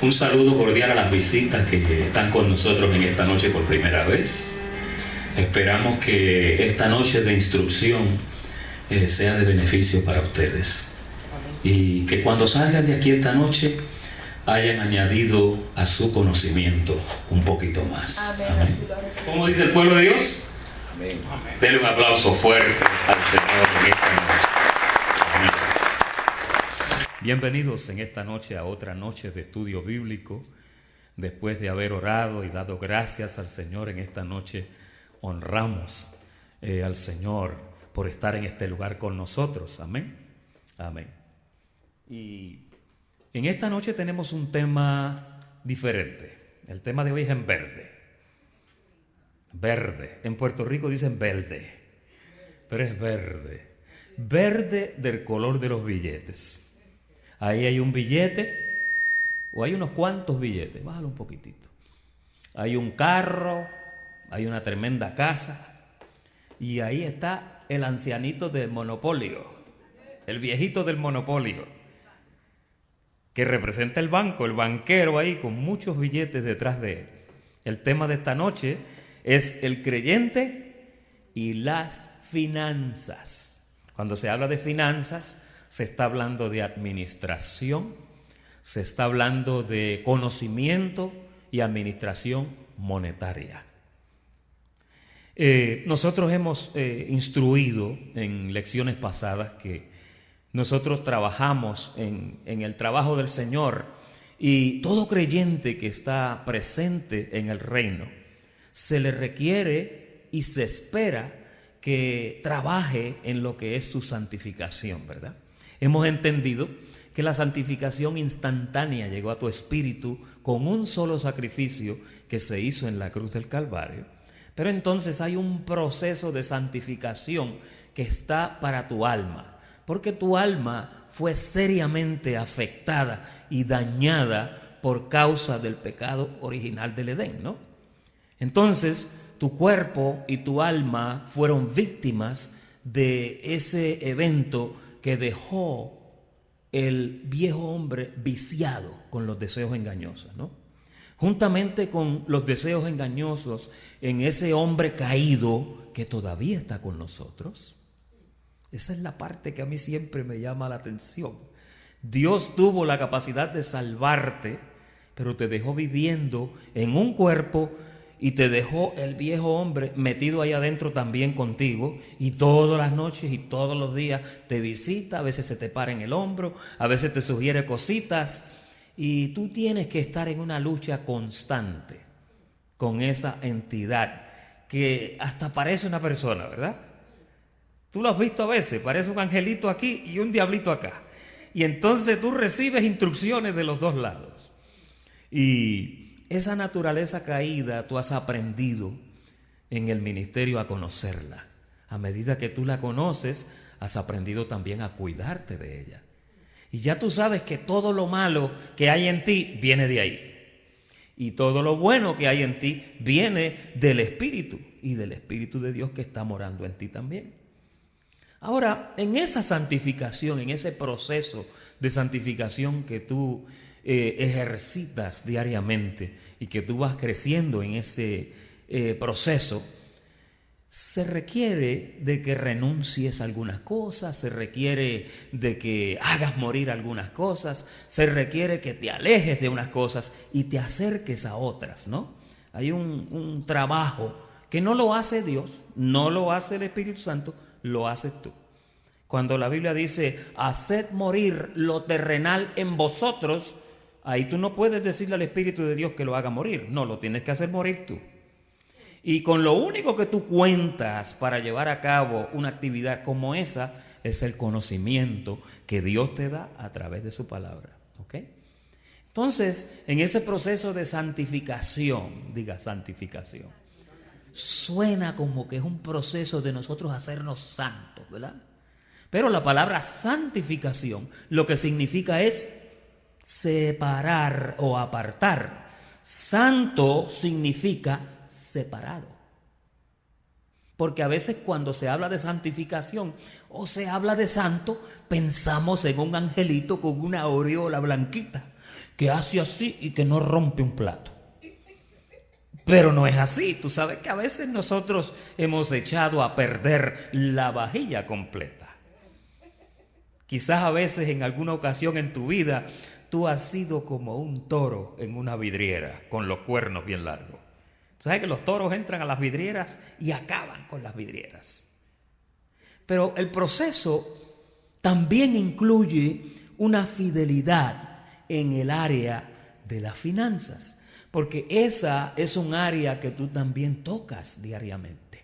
Un saludo cordial a las visitas que están con nosotros en esta noche por primera vez. Esperamos que esta noche de instrucción sea de beneficio para ustedes. Y que cuando salgan de aquí esta noche hayan añadido a su conocimiento un poquito más. Amén. ¿Cómo dice el pueblo de Dios? Amén. Denle un aplauso fuerte al Señor en esta noche. Amén. Bienvenidos en esta noche a otra noche de estudio bíblico. Después de haber orado y dado gracias al Señor en esta noche, honramos al Señor por estar en este lugar con nosotros. Amén. Amén. Y en esta noche tenemos un tema diferente. El tema de hoy es en verde. Verde. En Puerto Rico dicen verde, pero es verde. Verde del color de los billetes. Ahí hay un billete, o hay unos cuantos billetes, bájalo un poquitito. Hay un carro, hay una tremenda casa, y ahí está el ancianito del monopolio, el viejito del monopolio, que representa el banco, el banquero ahí con muchos billetes detrás de él. El tema de esta noche es el creyente y las finanzas. Cuando se habla de finanzas, se está hablando de administración, se está hablando de conocimiento y administración monetaria. Nosotros hemos instruido en lecciones pasadas que nosotros trabajamos en el trabajo del Señor, y todo creyente que está presente en el reino se le requiere y se espera que trabaje en lo que es su santificación, ¿verdad? Hemos entendido que la santificación instantánea llegó a tu espíritu con un solo sacrificio que se hizo en la cruz del Calvario. Pero entonces hay un proceso de santificación que está para tu alma, porque tu alma fue seriamente afectada y dañada por causa del pecado original del Edén, ¿no? Entonces, tu cuerpo y tu alma fueron víctimas de ese evento que dejó el viejo hombre viciado con los deseos engañosos, ¿no? Juntamente con los deseos engañosos en ese hombre caído que todavía está con nosotros. Esa es la parte que a mí siempre me llama la atención. Dios tuvo la capacidad de salvarte, pero te dejó viviendo en un cuerpo y te dejó el viejo hombre metido ahí adentro también contigo, y todas las noches y todos los días te visita, a veces se te para en el hombro, a veces te sugiere cositas, y tú tienes que estar en una lucha constante con esa entidad que hasta parece una persona, ¿verdad? Tú lo has visto a veces, parece un angelito aquí y un diablito acá. Y entonces tú recibes instrucciones de los dos lados. Y esa naturaleza caída tú has aprendido en el ministerio a conocerla. A medida que tú la conoces, has aprendido también a cuidarte de ella. Y ya tú sabes que todo lo malo que hay en ti viene de ahí. Y todo lo bueno que hay en ti viene del Espíritu y del Espíritu de Dios que está morando en ti también. Ahora, en esa santificación, en ese proceso de santificación que tú ejercitas diariamente y que tú vas creciendo en ese proceso, se requiere de que renuncies a algunas cosas, se requiere de que hagas morir algunas cosas, se requiere que te alejes de unas cosas y te acerques a otras, ¿no? Hay un trabajo que no lo hace Dios, no lo hace el Espíritu Santo, lo haces tú. Cuando la Biblia dice, haced morir lo terrenal en vosotros, ahí tú no puedes decirle al Espíritu de Dios que lo haga morir, no, lo tienes que hacer morir tú. Y con lo único que tú cuentas para llevar a cabo una actividad como esa es el conocimiento que Dios te da a través de su palabra, ¿ok? Entonces, en ese proceso de santificación, diga santificación, suena como que es un proceso de nosotros hacernos santos, ¿verdad? Pero la palabra santificación lo que significa es separar o apartar. Santo significa separado. Porque a veces cuando se habla de santificación o se habla de santo, pensamos en un angelito con una aureola blanquita. que hace así y que no rompe un plato. Pero no es así. Tú sabes que a veces nosotros hemos echado a perder la vajilla completa. Quizás a veces en alguna ocasión en tu vida tú has sido como un toro en una vidriera con los cuernos bien largos. Tú sabes que los toros entran a las vidrieras y acaban con las vidrieras. Pero el proceso también incluye una fidelidad en el área de las finanzas, porque esa es un área que tú también tocas diariamente.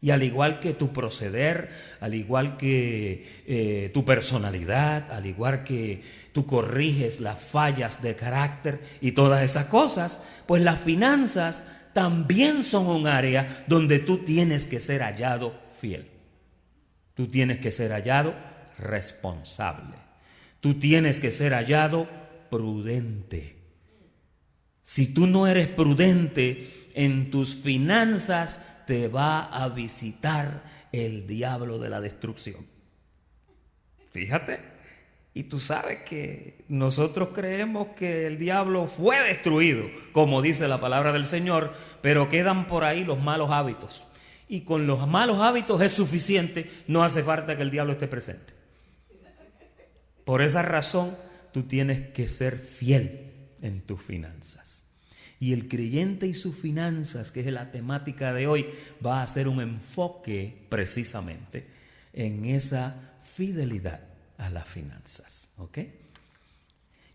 Y al igual que tu proceder, al igual que tu personalidad, al igual que tú corriges las fallas de carácter y todas esas cosas, pues las finanzas también son un área donde tú tienes que ser hallado fiel. Tú tienes que ser hallado responsable. Tú tienes que ser hallado prudente. Si tú no eres prudente en tus finanzas, te va a visitar el diablo de la destrucción. Fíjate, y tú sabes que nosotros creemos que el diablo fue destruido, como dice la palabra del Señor, pero quedan por ahí los malos hábitos. Y con los malos hábitos es suficiente, no hace falta que el diablo esté presente. Por esa razón, tú tienes que ser fiel en tus finanzas. Y el creyente y sus finanzas, que es la temática de hoy, va a hacer un enfoque precisamente en esa fidelidad a las finanzas. ¿Ok?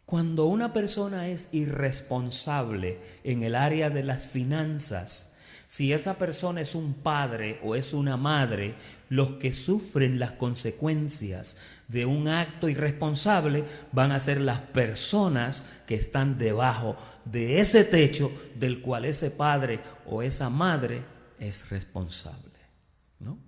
Cuando una persona es irresponsable en el área de las finanzas, si esa persona es un padre o es una madre, los que sufren las consecuencias de un acto irresponsable van a ser las personas que están debajo de ese techo del cual ese padre o esa madre es responsable, ¿no?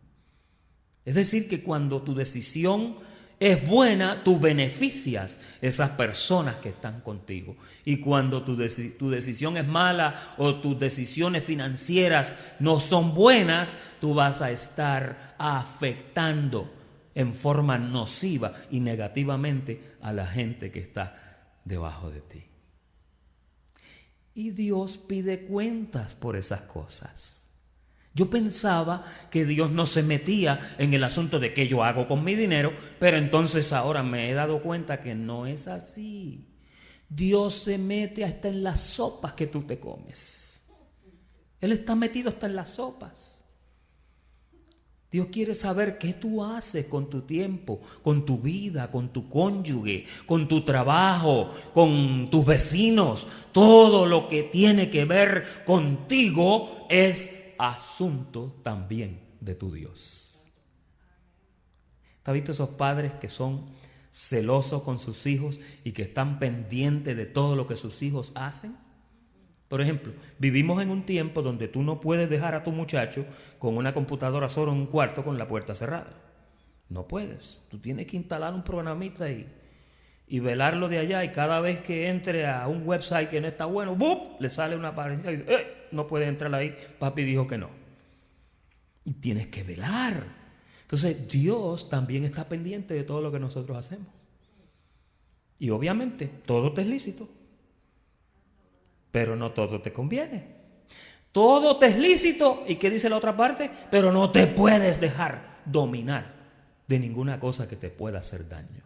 Es decir, que cuando tu decisión es buena, tú beneficias esas personas que están contigo. Y cuando tu decisión es mala o tus decisiones financieras no son buenas, tú vas a estar afectando en forma nociva y negativamente a la gente que está debajo de ti. Y Dios pide cuentas por esas cosas. Yo pensaba que Dios no se metía en el asunto de qué yo hago con mi dinero, pero entonces ahora me he dado cuenta que no es así. Dios se mete hasta en las sopas que tú te comes. Él está metido hasta en las sopas. Dios quiere saber qué tú haces con tu tiempo, con tu vida, con tu cónyuge, con tu trabajo, con tus vecinos. Todo lo que tiene que ver contigo es asunto también de tu Dios. ¿Te has visto esos padres que son celosos con sus hijos y que están pendientes de todo lo que sus hijos hacen? Por ejemplo, vivimos en un tiempo donde tú no puedes dejar a tu muchacho con una computadora solo en un cuarto con la puerta cerrada. No puedes. Tú tienes que instalar un programita y velarlo de allá, y cada vez que entre a un website que no está bueno, ¡bum!, le sale una apariencia y dice, no puedes entrar ahí, papi dijo que no. Y tienes que velar. Entonces Dios también está pendiente de todo lo que nosotros hacemos. Y obviamente todo te es lícito, pero no todo te conviene. Todo te es lícito, ¿y qué dice la otra parte? Pero no te puedes dejar dominar de ninguna cosa que te pueda hacer daño.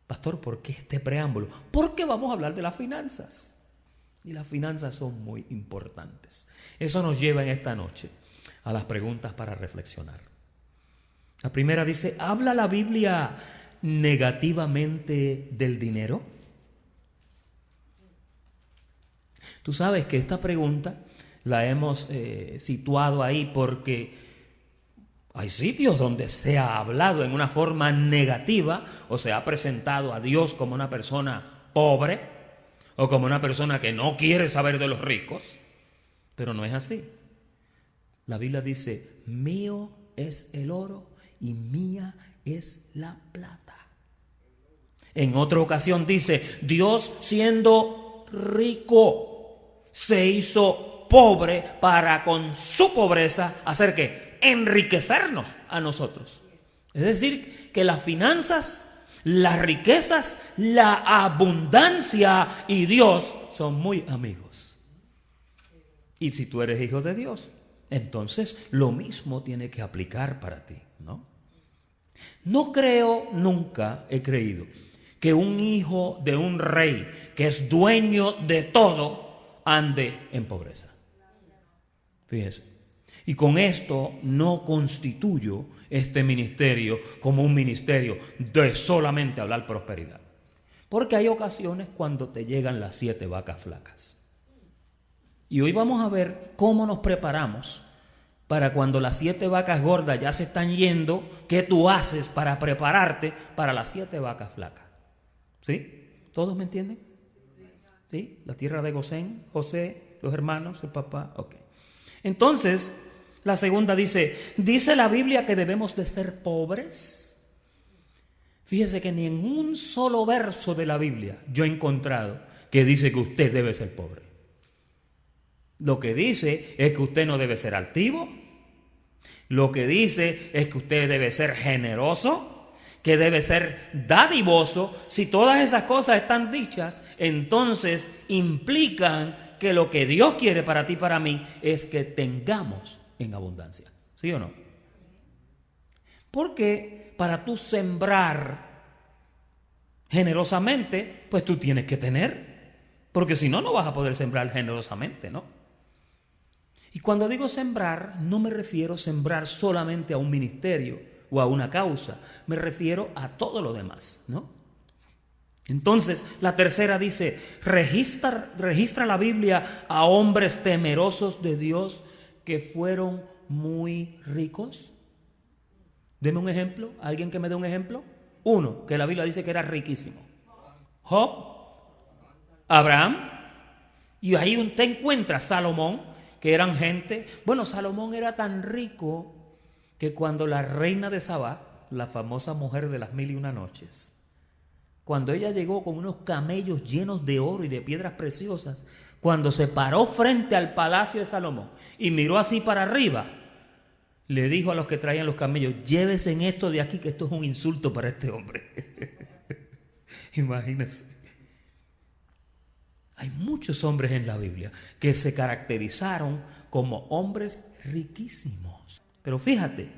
Pastor, ¿por qué este preámbulo? Porque vamos a hablar de las finanzas. Y las finanzas son muy importantes. Eso nos lleva en esta noche a las preguntas para reflexionar. La primera dice, ¿habla la Biblia negativamente del dinero? Tú sabes que esta pregunta la hemos situado ahí porque hay sitios donde se ha hablado en una forma negativa o se ha presentado a Dios como una persona pobre o como una persona que no quiere saber de los ricos, pero no es así. La Biblia dice, mío es el oro y mía es la plata. En otra ocasión dice, Dios siendo rico se hizo pobre para con su pobreza hacer ¿qué? Enriquecernos a nosotros. Es decir, que las finanzas Las riquezas, la abundancia y Dios son muy amigos. Y si tú eres hijo de Dios, entonces lo mismo tiene que aplicar para ti, ¿no? No creo, nunca he creído, que un hijo de un rey que es dueño de todo ande en pobreza. Fíjese. Y con esto no constituyo este ministerio como un ministerio de solamente hablar prosperidad. Porque hay ocasiones cuando te llegan las 7 vacas flacas. Y hoy vamos a ver cómo nos preparamos para cuando las 7 vacas gordas ya se están yendo, ¿qué tú haces para prepararte para las 7 vacas flacas? ¿Sí? ¿Todos me entienden? ¿Sí? La tierra de Gosén, José, los hermanos, el papá. Ok. Entonces, la segunda dice la Biblia que debemos de ser pobres. Fíjese que ni en un solo verso de la Biblia yo he encontrado que dice que usted debe ser pobre. Lo que dice es que usted no debe ser altivo. Lo que dice es que usted debe ser generoso, que debe ser dadivoso. Si todas esas cosas están dichas, entonces implican que lo que Dios quiere para ti y para mí es que tengamos en abundancia. ¿Sí o no? Porque para tú sembrar generosamente, pues tú tienes que tener. Porque si no, no vas a poder sembrar generosamente, ¿no? Y cuando digo sembrar, no me refiero a sembrar solamente a un ministerio o a una causa. Me refiero a todo lo demás, ¿no? Entonces, la tercera dice, registra la Biblia a hombres temerosos de Dios que fueron muy ricos. Deme un ejemplo, alguien que me dé un ejemplo. Uno, que la Biblia dice que era riquísimo. Job, Abraham, y ahí te encuentras Salomón, que eran gente. Bueno, Salomón era tan rico que cuando la reina de Sabá, la famosa mujer de las 1001 noches, cuando ella llegó con unos camellos llenos de oro y de piedras preciosas, cuando se paró frente al palacio de Salomón y miró así para arriba, le dijo a los que traían los camellos, llévese en esto de aquí, que esto es un insulto para este hombre. Imagínense. Hay muchos hombres en la Biblia que se caracterizaron como hombres riquísimos. Pero fíjate,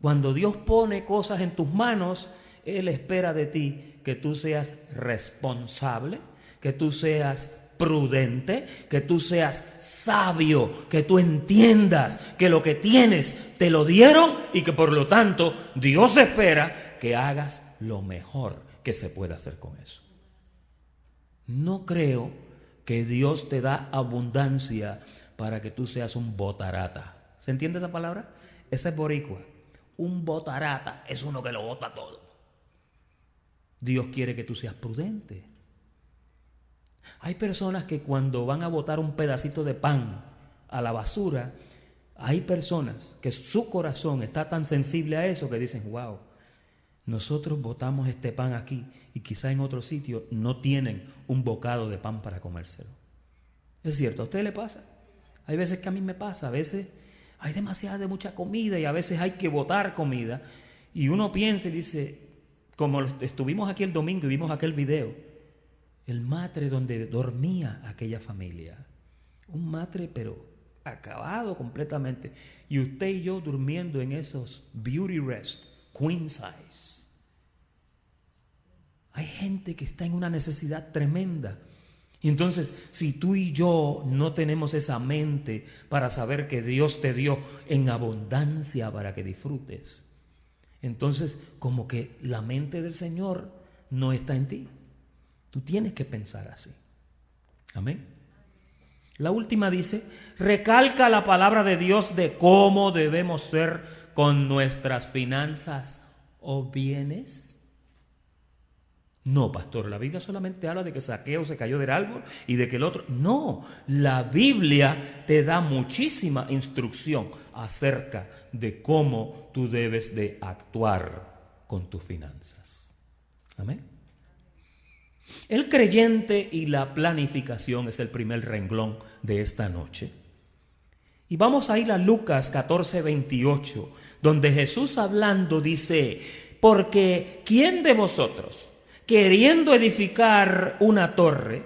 cuando Dios pone cosas en tus manos, Él espera de ti que tú seas responsable, que tú seas prudente, que tú seas sabio, que tú entiendas que lo que tienes te lo dieron y que por lo tanto Dios espera que hagas lo mejor que se pueda hacer con eso. No creo que Dios te da abundancia para que tú seas un botarata. ¿Se entiende esa palabra? Esa es boricua. Un botarata es uno que lo bota todo. Dios quiere que tú seas prudente. Hay personas que cuando van a botar un pedacito de pan a la basura, hay personas que su corazón está tan sensible a eso que dicen, wow, nosotros botamos este pan aquí y quizá en otro sitio no tienen un bocado de pan para comérselo. Es cierto, ¿a usted le pasa? Hay veces que a mí me pasa, a veces hay demasiada mucha comida y a veces hay que botar comida y uno piensa y dice, como estuvimos aquí el domingo y vimos aquel video, el matre donde dormía aquella familia, un matre pero acabado completamente, y usted y yo durmiendo en esos beauty rest, queen size. Hay gente que está en una necesidad tremenda. Y entonces, si tú y yo no tenemos esa mente para saber que Dios te dio en abundancia para que disfrutes, entonces como que la mente del Señor no está en ti. Tú tienes que pensar así. Amén. La última dice, recalca la palabra de Dios de cómo debemos ser con nuestras finanzas o bienes. No, pastor, la Biblia solamente habla de que Zaqueo se cayó del árbol y de que el otro... No, la Biblia te da muchísima instrucción acerca de cómo tú debes de actuar con tus finanzas. Amén. El creyente y la planificación es el primer renglón de esta noche. Y vamos a ir a Lucas 14:28, donde Jesús hablando dice, Porque ¿quién de vosotros, queriendo edificar una torre,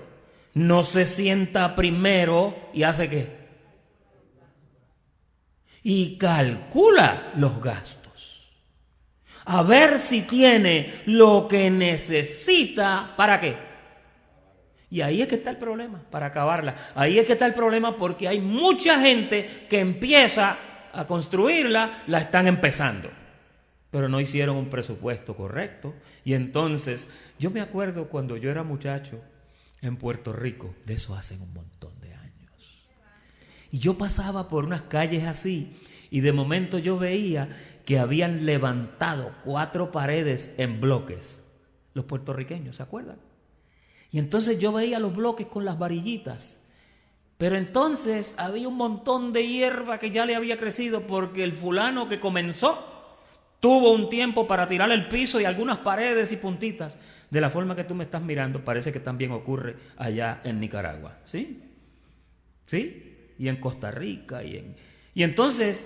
no se sienta primero y hace qué? Y calcula los gastos. A ver si tiene lo que necesita, ¿para qué? Y ahí es que está el problema, para acabarla. Ahí es que está el problema, porque hay mucha gente que empieza a construirla, la están empezando, pero no hicieron un presupuesto correcto. Y entonces, yo me acuerdo cuando yo era muchacho en Puerto Rico, de eso hacen un montón de años. Y yo pasaba por unas calles así, y de momento yo veía que habían levantado 4 paredes en bloques. Los puertorriqueños, ¿se acuerdan? Y entonces yo veía los bloques con las varillitas. Pero entonces había un montón de hierba que ya le había crecido, porque el fulano que comenzó tuvo un tiempo para tirar el piso y algunas paredes y puntitas. De la forma que tú me estás mirando, parece que también ocurre allá en Nicaragua. ¿Sí? ¿Sí? Y en Costa Rica. Y entonces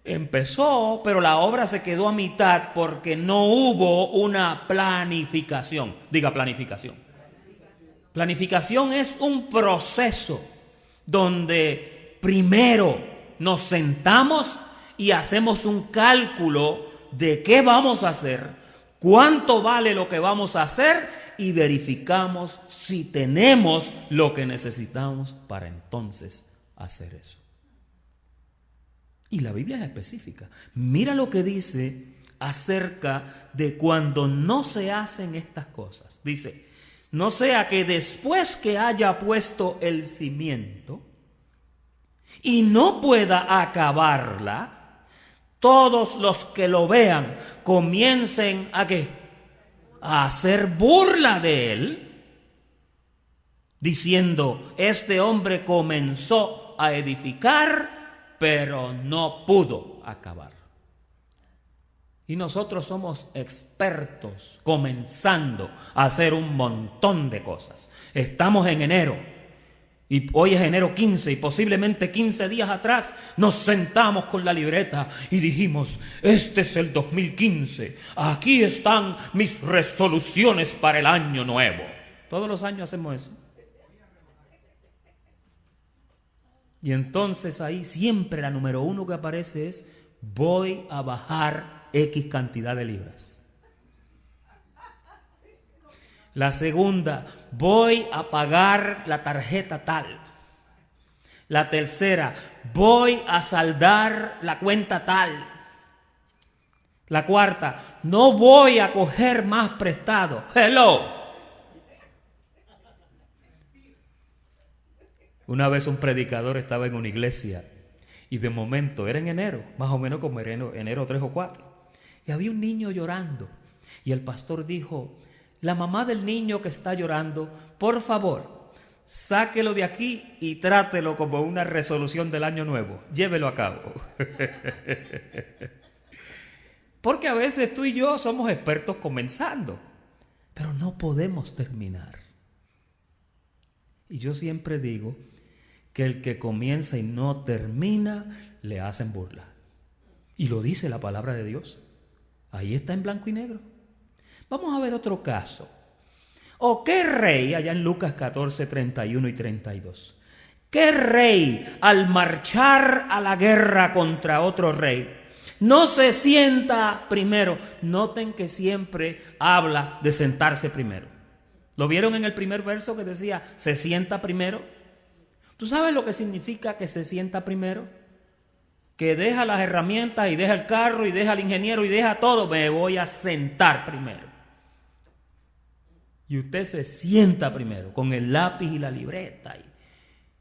empezó, pero la obra se quedó a mitad porque no hubo una planificación. Diga planificación. Planificación es un proceso donde primero nos sentamos y hacemos un cálculo de qué vamos a hacer, cuánto vale lo que vamos a hacer y verificamos si tenemos lo que necesitamos para entonces hacer eso. Y la Biblia es específica. Mira lo que dice acerca de cuando no se hacen estas cosas. Dice: no sea que después que haya puesto el cimiento y no pueda acabarla, todos los que lo vean comiencen ¿a qué? A hacer burla de él, diciendo: este hombre comenzó a edificar, pero no pudo acabar. Y nosotros somos expertos comenzando a hacer un montón de cosas. Estamos en enero y hoy es enero 15 y posiblemente 15 días atrás nos sentamos con la libreta y dijimos: este es el 2015, aquí están mis resoluciones para el año nuevo. Todos los años hacemos eso. Y entonces ahí siempre la número 1 que aparece es: voy a bajar X cantidad de libras. La segunda: voy a pagar la tarjeta tal. La tercera: voy a saldar la cuenta tal. La cuarta: no voy a coger más prestado. Hello. Una vez un predicador estaba en una iglesia y de momento, era en enero, más o menos como enero 3 o 4, y había un niño llorando. Y el pastor dijo: la mamá del niño que está llorando, por favor, sáquelo de aquí y trátelo como una resolución del año nuevo. Llévelo a cabo. Porque a veces tú y yo somos expertos comenzando, pero no podemos terminar. Y yo siempre digo que el que comienza y no termina, le hacen burla. Y lo dice la palabra de Dios. Ahí está en blanco y negro. Vamos a ver otro caso. ¿O qué rey, allá en Lucas 14, 31 y 32, qué rey al marchar a la guerra contra otro rey no se sienta primero? Noten que siempre habla de sentarse primero. ¿Lo vieron en el primer verso que decía se sienta primero? ¿Tú sabes lo que significa que se sienta primero? Que deja las herramientas y deja el carro y deja al ingeniero y deja todo. Me voy a sentar primero. Y usted se sienta primero con el lápiz y la libreta y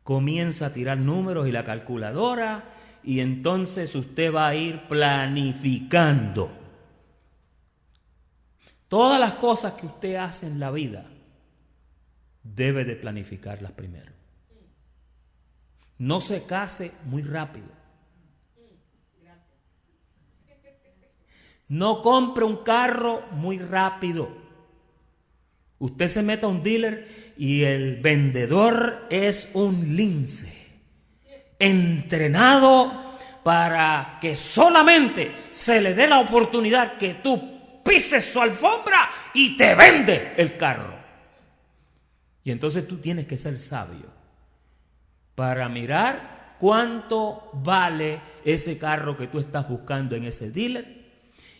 comienza a tirar números y la calculadora, y entonces usted va a ir planificando todas las cosas que usted hace en la vida. Debe de planificarlas primero. No se case muy rápido. No compre un carro muy rápido. Usted se mete a un dealer y el vendedor es un lince entrenado para que solamente se le dé la oportunidad que tú pises su alfombra y te vende el carro. Y entonces tú tienes que ser sabio para mirar cuánto vale ese carro que tú estás buscando en ese dealer,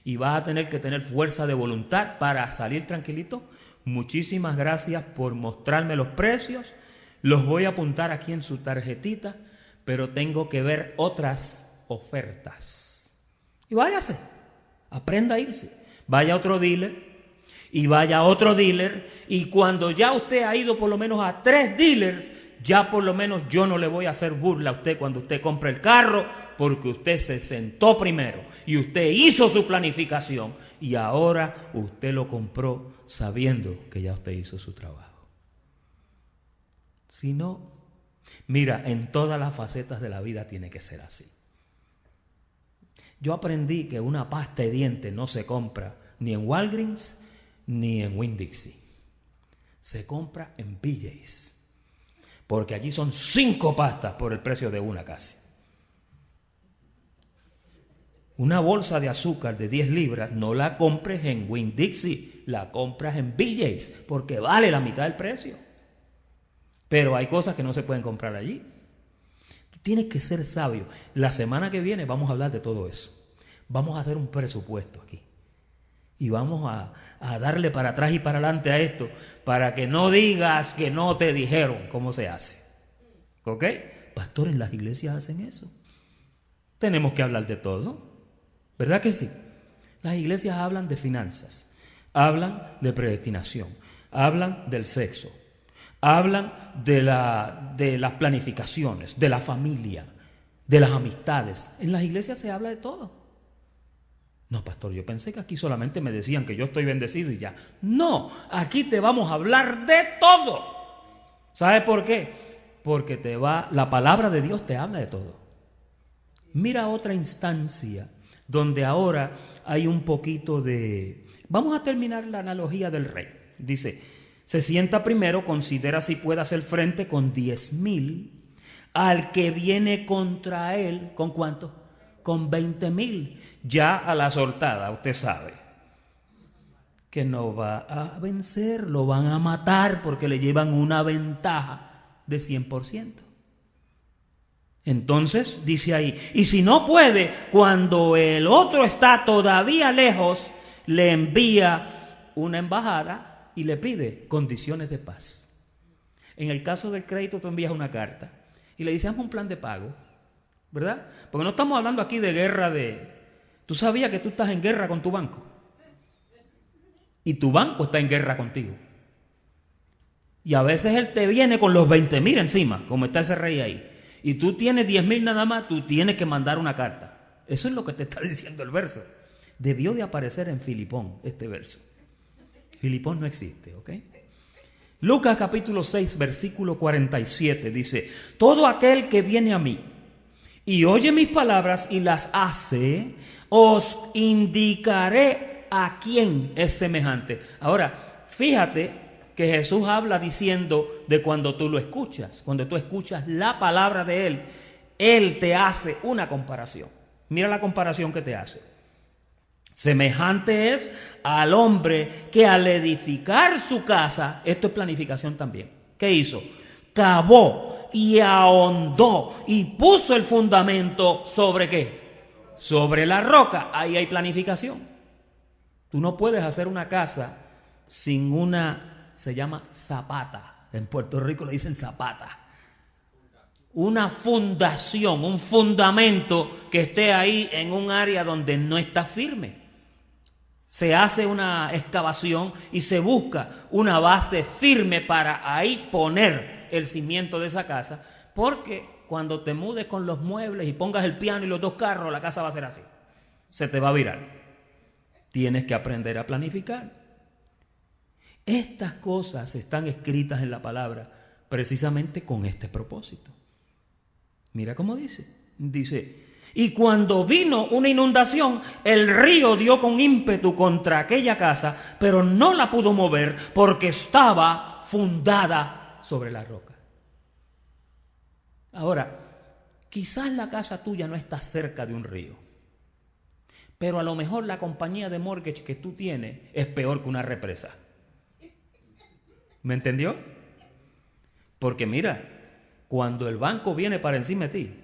y vas a tener que tener fuerza de voluntad para salir tranquilito. Muchísimas gracias por mostrarme los precios, los voy a apuntar aquí en su tarjetita, pero tengo que ver otras ofertas. Y váyase, aprenda a irse, vaya a otro dealer y vaya a otro dealer, y cuando ya usted ha ido por lo menos a 3 dealers, ya por lo menos yo no le voy a hacer burla a usted cuando usted compre el carro, porque usted se sentó primero y usted hizo su planificación, y ahora usted lo compró sabiendo que ya usted hizo su trabajo. Si no, mira, en todas las facetas de la vida tiene que ser así. Yo aprendí que una pasta de dientes no se compra ni en Walgreens ni en Winn-Dixie. Se compra en BJ's. Porque allí son 5 pastas por el precio de una casi. Una bolsa de azúcar de 10 libras no la compres en Winn-Dixie, la compras en BJ's, porque vale la mitad del precio. Pero hay cosas que no se pueden comprar allí. Tú tienes que ser sabio. La semana que viene vamos a hablar de todo eso. Vamos a hacer un presupuesto aquí. Y vamos a darle para atrás y para adelante a esto, para que no digas que no te dijeron cómo se hace. ¿Ok? Pastor, en las iglesias hacen eso. Tenemos que hablar de todo. ¿Verdad que sí? Las iglesias hablan de finanzas, hablan de predestinación, hablan del sexo, hablan de las planificaciones, de la familia, de las amistades. En las iglesias se habla de todo. No, pastor, yo pensé que aquí solamente me decían que yo estoy bendecido y ya. No, aquí te vamos a hablar de todo. ¿Sabe por qué? Porque la palabra de Dios te habla de todo. Mira otra instancia donde ahora hay un poquito de... Vamos a terminar la analogía del rey. Dice, se sienta primero, considera si puede hacer frente con 10,000 al que viene contra él. ¿Con cuánto? Con 20,000. Ya a la soltada, usted sabe que no va a vencer, lo van a matar porque le llevan una ventaja de 100%. Entonces, dice ahí, y si no puede, cuando el otro está todavía lejos, le envía una embajada y le pide condiciones de paz. En el caso del crédito, tú envías una carta y le dices, hazme un plan de pago, ¿verdad? Porque no estamos hablando aquí de guerra de... ¿Tú sabías que tú estás en guerra con tu banco? Y tu banco está en guerra contigo. Y a veces él te viene con los 20,000 encima, como está ese rey ahí. Y tú tienes 10,000 nada más, tú tienes que mandar una carta. Eso es lo que te está diciendo el verso. Debió de aparecer en Filipón este verso. Filipón no existe, ¿ok? Lucas capítulo 6, versículo 47 dice, todo aquel que viene a mí y oye mis palabras y las hace, os indicaré a quién es semejante. Ahora, fíjate que Jesús habla diciendo de cuando tú lo escuchas. Cuando tú escuchas la palabra de Él, Él te hace una comparación. Mira la comparación que te hace. Semejante es al hombre que al edificar su casa, esto es planificación también, ¿qué hizo? Cavó y ahondó y puso el fundamento ¿sobre qué? Sobre la roca. Ahí hay planificación. Tú no puedes hacer una casa sin una, se llama zapata. En Puerto Rico le dicen zapata. Una fundación, un fundamento que esté ahí en un área donde no está firme. Se hace una excavación y se busca una base firme para ahí poner el cimiento de esa casa, porque cuando te mudes con los muebles y pongas el piano y los 2 carros, la casa va a ser así. Se te va a virar. Tienes que aprender a planificar. Estas cosas están escritas en la palabra precisamente con este propósito. Mira cómo dice. Dice, y cuando vino una inundación, el río dio con ímpetu contra aquella casa, pero no la pudo mover porque estaba fundada sobre la roca. Ahora, quizás la casa tuya no está cerca de un río, Pero a lo mejor la compañía de mortgage que tú tienes es peor que una represa. ¿Me entendió? Porque mira, cuando el banco viene para encima de ti,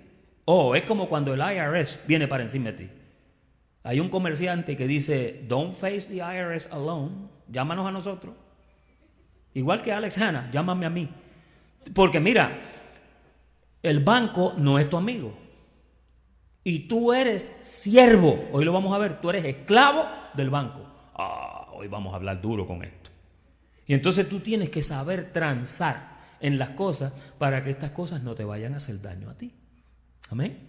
es como cuando el IRS viene para encima de ti. Hay un comerciante que dice, don't face the IRS alone, llámanos a nosotros. Igual que Alex Hanna, llámame a mí. Porque mira, el banco no es tu amigo. Y tú eres siervo. Hoy lo vamos a ver, tú eres esclavo del banco. Hoy vamos a hablar duro con esto. Y entonces tú tienes que saber transar en las cosas para que estas cosas no te vayan a hacer daño a ti. Amén.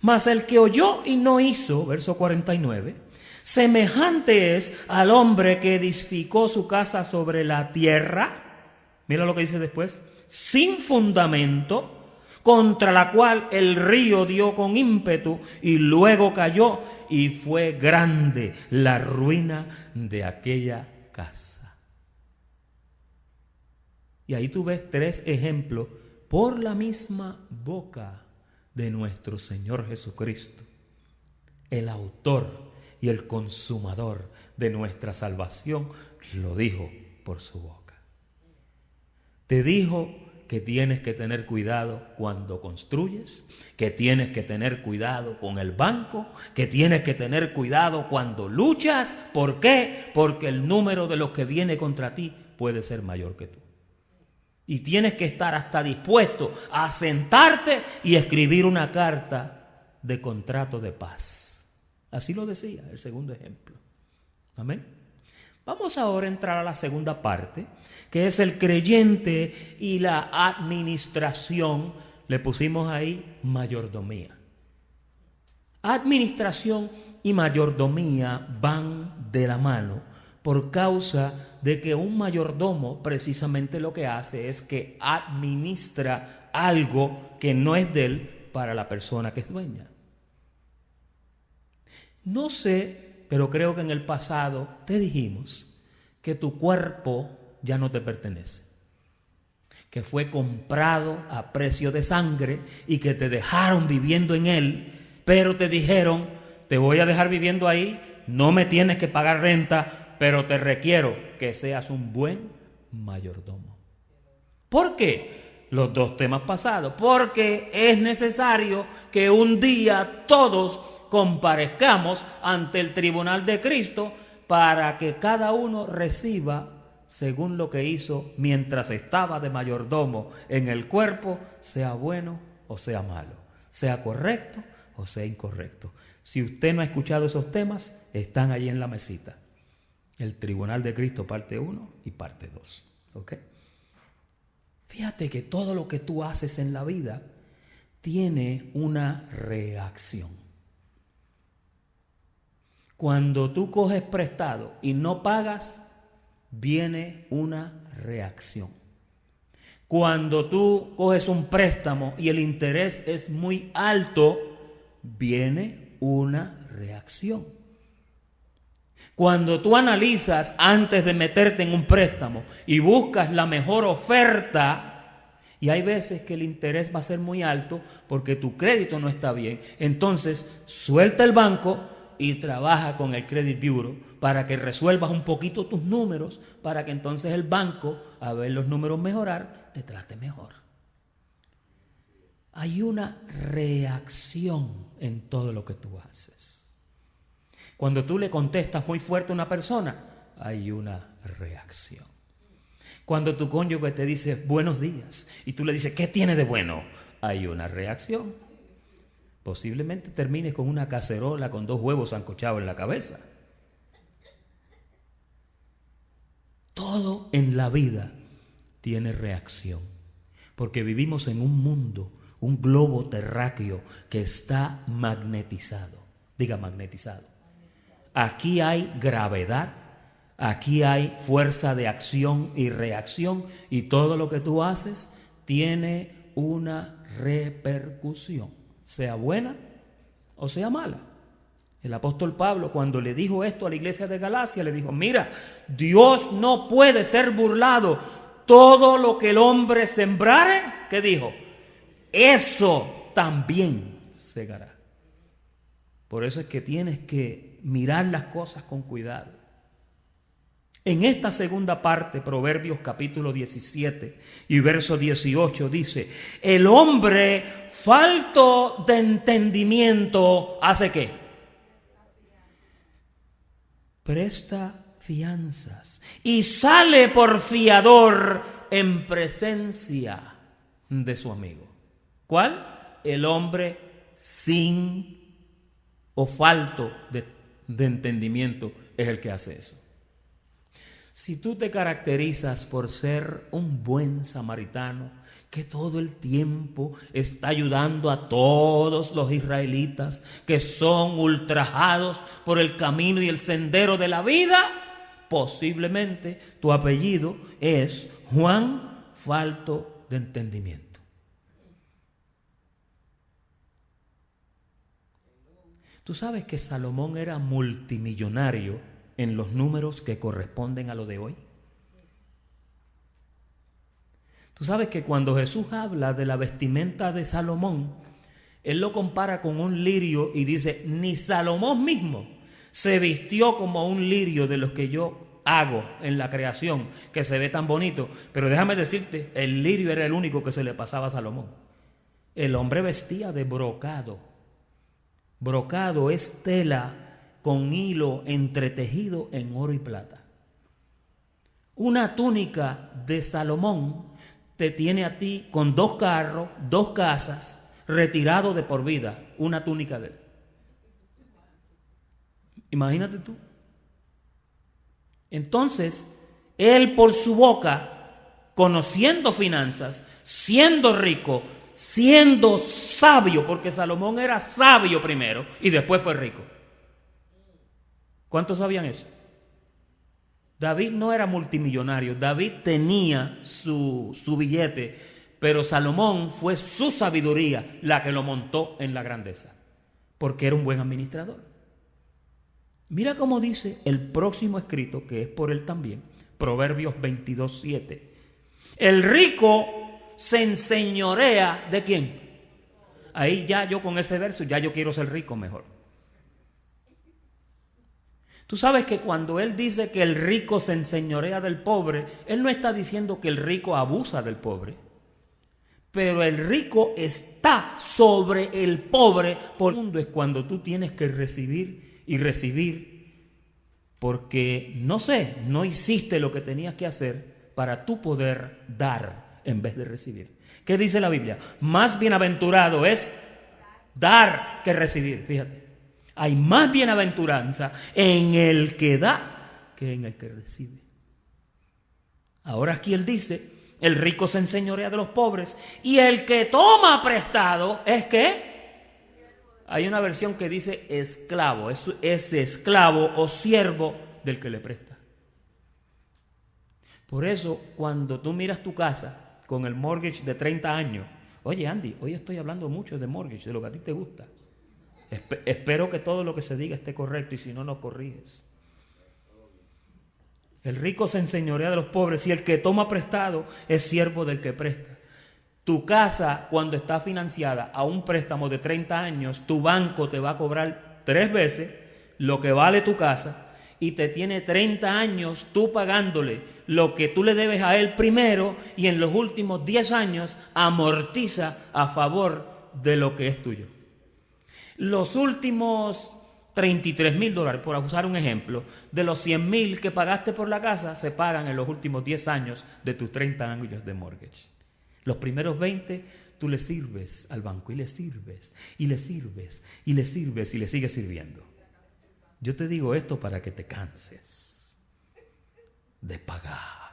Mas el que oyó y no hizo, verso 49, semejante es al hombre que edificó su casa sobre la tierra. Mira lo que dice después. Sin fundamento, contra la cual el río dio con ímpetu y luego cayó, y fue grande la ruina de aquella casa. Y ahí tú ves 3 ejemplos por la misma boca de nuestro Señor Jesucristo, el autor y el consumador de nuestra salvación, lo dijo por su boca. Te dijo que tienes que tener cuidado cuando construyes, que tienes que tener cuidado con el banco, que tienes que tener cuidado cuando luchas. ¿Por qué? Porque el número de los que viene contra ti puede ser mayor que tú. Y tienes que estar hasta dispuesto a sentarte y escribir una carta de contrato de paz. Así lo decía el segundo ejemplo. Amén. Vamos ahora a entrar a la segunda parte, que es el creyente y la administración. Le pusimos ahí mayordomía. Administración y mayordomía van de la mano por causa de que un mayordomo precisamente lo que hace es que administra algo que no es de él para la persona que es dueña. No sé, pero creo que en el pasado te dijimos que tu cuerpo ya no te pertenece, que fue comprado a precio de sangre y que te dejaron viviendo en él, pero te dijeron, te voy a dejar viviendo ahí, no me tienes que pagar renta, pero te requiero que seas un buen mayordomo. ¿Por qué? Los 2 temas pasados. Porque es necesario que un día todos comparezcamos ante el tribunal de Cristo para que cada uno reciba según lo que hizo mientras estaba de mayordomo en el cuerpo, sea bueno o sea malo, sea correcto o sea incorrecto. Si usted no ha escuchado esos temas, están ahí en la mesita. El Tribunal de Cristo, parte 1 y parte 2. ¿Ok? Fíjate que todo lo que tú haces en la vida tiene una reacción. Cuando tú coges prestado y no pagas, viene una reacción. Cuando tú coges un préstamo y el interés es muy alto, viene una reacción. Cuando tú analizas antes de meterte en un préstamo y buscas la mejor oferta, y hay veces que el interés va a ser muy alto porque tu crédito no está bien, entonces suelta el banco y trabaja con el Credit Bureau para que resuelvas un poquito tus números, para que entonces el banco, a ver los números mejorar, te trate mejor. Hay una reacción en todo lo que tú haces. Cuando tú le contestas muy fuerte a una persona, hay una reacción. Cuando tu cónyuge te dice buenos días y tú le dices, ¿qué tiene de bueno? Hay una reacción. Posiblemente termines con una cacerola con 2 huevos sancochados en la cabeza. Todo en la vida tiene reacción, porque vivimos en un mundo, un globo terráqueo que está magnetizado. Diga magnetizado. Aquí hay gravedad, aquí hay fuerza de acción y reacción, y todo lo que tú haces tiene una repercusión, sea buena o sea mala. El apóstol Pablo, cuando le dijo esto a la iglesia de Galacia, le dijo, mira, Dios no puede ser burlado. Todo lo que el hombre sembrare, ¿qué dijo? Eso también segará. Por eso es que tienes que mirar las cosas con cuidado. En esta segunda parte, Proverbios capítulo 17 y verso 18 dice: el hombre falto de entendimiento, ¿hace qué? Presta fianzas y sale por fiador en presencia de su amigo. ¿Cuál? El hombre sin o falto de entendimiento es el que hace eso. Si tú te caracterizas por ser un buen samaritano, que todo el tiempo está ayudando a todos los israelitas que son ultrajados por el camino y el sendero de la vida, posiblemente tu apellido es Juan falto de entendimiento. Tú sabes que Salomón era multimillonario en los números que corresponden a lo de hoy. Tú sabes que cuando Jesús habla de la vestimenta de Salomón, él lo compara con un lirio y dice: ni Salomón mismo se vistió como un lirio de los que yo hago en la creación, que se ve tan bonito. Pero déjame decirte, el lirio era el único que se le pasaba a Salomón. El hombre vestía de brocado. Brocado es tela con hilo entretejido en oro y plata. Una túnica de Salomón te tiene a ti con 2 carros, 2 casas, retirado de por vida, una túnica de él. Imagínate tú. Entonces, él por su boca, conociendo finanzas, siendo rico, siendo sabio, porque Salomón era sabio primero y después fue rico. ¿Cuántos sabían eso? David no era multimillonario, David tenía su billete, pero Salomón fue su sabiduría la que lo montó en la grandeza, porque era un buen administrador. Mira cómo dice el próximo escrito, que es por él también, Proverbios 22:7. El rico se enseñorea ¿de quién? Ahí ya yo con ese verso, ya yo quiero ser rico mejor. Tú sabes que cuando él dice que el rico se enseñorea del pobre, él no está diciendo que el rico abusa del pobre, pero el rico está sobre el pobre. Por el mundo es cuando tú tienes que recibir y recibir, porque no hiciste lo que tenías que hacer para tú poder dar en vez de recibir. ¿Qué dice la Biblia? Más bienaventurado es dar que recibir. Fíjate. Hay más bienaventuranza en el que da que en el que recibe. Ahora aquí él dice: el rico se enseñorea de los pobres y el que toma prestado es ¿qué? Hay una versión que dice esclavo, es esclavo o siervo del que le presta. Por eso cuando tú miras tu casa con el mortgage de 30 años, oye Andy, hoy estoy hablando mucho de mortgage, de lo que a ti te gusta. Espero que todo lo que se diga esté correcto y si no, nos corriges. El rico se enseñorea de los pobres y el que toma prestado es siervo del que presta. Tu casa, cuando está financiada a un préstamo de 30 años, tu banco te va a cobrar 3 veces lo que vale tu casa y te tiene 30 años tú pagándole lo que tú le debes a él primero y en los últimos 10 años amortiza a favor de lo que es tuyo. Los últimos $33,000, por usar un ejemplo, de los 100,000 que pagaste por la casa, se pagan en los últimos 10 años de tus 30 años de mortgage. Los primeros 20, tú le sirves al banco y le sirves, y le sirves, y le sirves, y le sigues sirviendo. Yo te digo esto para que te canses de pagar.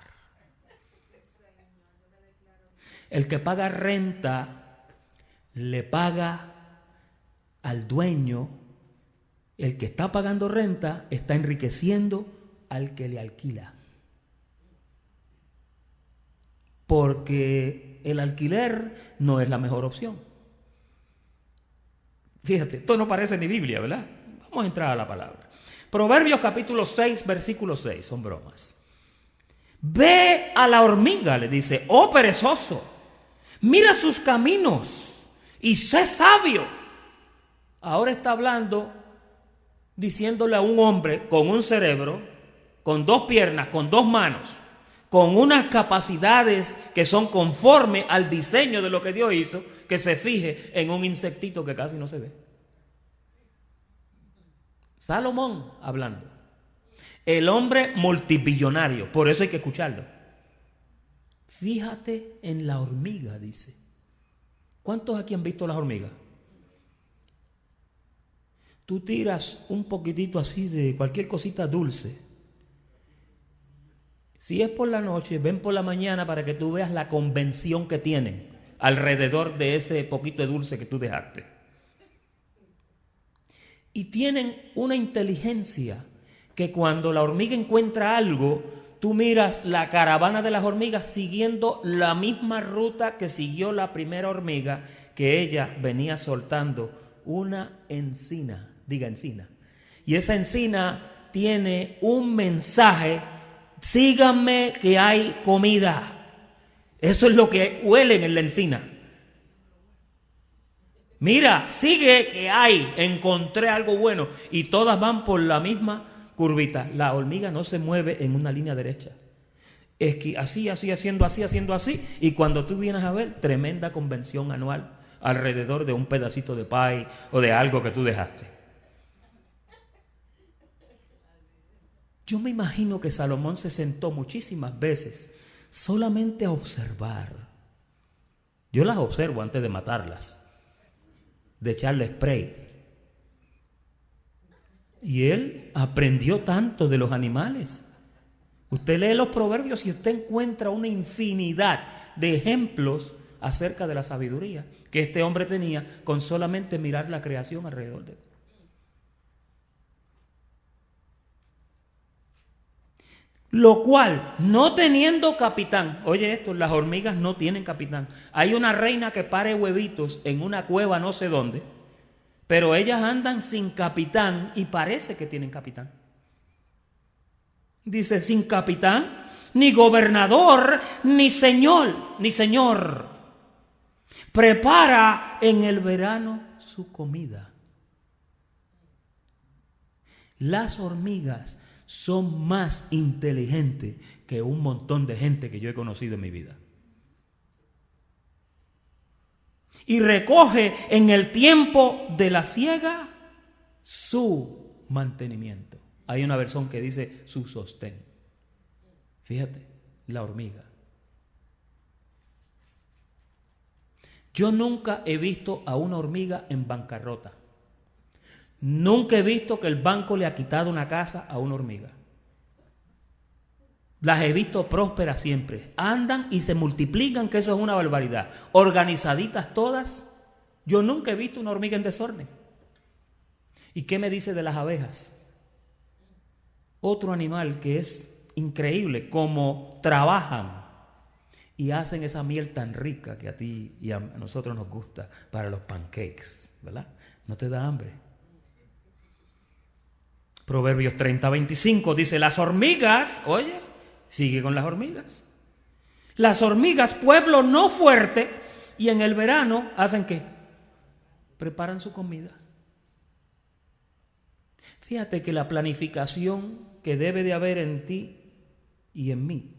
El que paga renta le paga al dueño. El que está pagando renta está enriqueciendo al que le alquila. Porque el alquiler no es la mejor opción. Fíjate, esto no parece ni Biblia, ¿verdad? Vamos a entrar a la palabra. Proverbios capítulo 6, versículo 6, son bromas. Ve a la hormiga, le dice, oh perezoso, mira sus caminos y sé sabio. Ahora está hablando diciéndole a un hombre con un cerebro, con 2 piernas, con 2 manos, con unas capacidades que son conforme al diseño de lo que Dios hizo, que se fije en un insectito que casi no se ve. Salomón hablando. El hombre multibillonario, por eso hay que escucharlo. Fíjate en la hormiga, dice. ¿Cuántos aquí han visto las hormigas? Tú tiras un poquitito así de cualquier cosita dulce. Si es por la noche, ven por la mañana para que tú veas la convención que tienen alrededor de ese poquito de dulce que tú dejaste. Y tienen una inteligencia que cuando la hormiga encuentra algo, tú miras la caravana de las hormigas siguiendo la misma ruta que siguió la primera hormiga, que ella venía soltando una encina, diga encina. Y esa encina tiene un mensaje: síganme que hay comida. Eso es lo que huelen en la encina. Mira, sigue que hay, encontré algo bueno. Y todas van por la misma curvita. La hormiga no se mueve en una línea derecha. Es que así, haciendo así. Y cuando tú vienes a ver, tremenda convención anual alrededor de un pedacito de pie o de algo que tú dejaste. Yo me imagino que Salomón se sentó muchísimas veces solamente a observar. Yo las observo antes de matarlas, de echarle spray. Y él aprendió tanto de los animales. Usted lee los proverbios y usted encuentra una infinidad de ejemplos acerca de la sabiduría que este hombre tenía con solamente mirar la creación alrededor de él. Lo cual, no teniendo capitán, oye esto, las hormigas no tienen capitán. Hay una reina que pare huevitos en una cueva no sé dónde, pero ellas andan sin capitán y parece que tienen capitán. Dice, sin capitán, ni gobernador, ni señor. Prepara en el verano su comida. Las hormigas son más inteligentes que un montón de gente que yo he conocido en mi vida. Y recoge en el tiempo de la siega su mantenimiento. Hay una versión que dice su sostén. Fíjate, la hormiga. Yo nunca he visto a una hormiga en bancarrota. Nunca he visto que el banco le ha quitado una casa a una hormiga. Las he visto prósperas siempre. Andan y se multiplican, que eso es una barbaridad. Organizaditas todas. Yo nunca he visto una hormiga en desorden. ¿Y qué me dice de las abejas? Otro animal que es increíble, cómo trabajan y hacen esa miel tan rica que a ti y a nosotros nos gusta para los pancakes, ¿verdad? ¿No te da hambre? Proverbios 30:25 dice, las hormigas, oye, sigue con las hormigas. Las hormigas, pueblo no fuerte, y en el verano, ¿hacen qué? Preparan su comida. Fíjate que la planificación que debe de haber en ti y en mí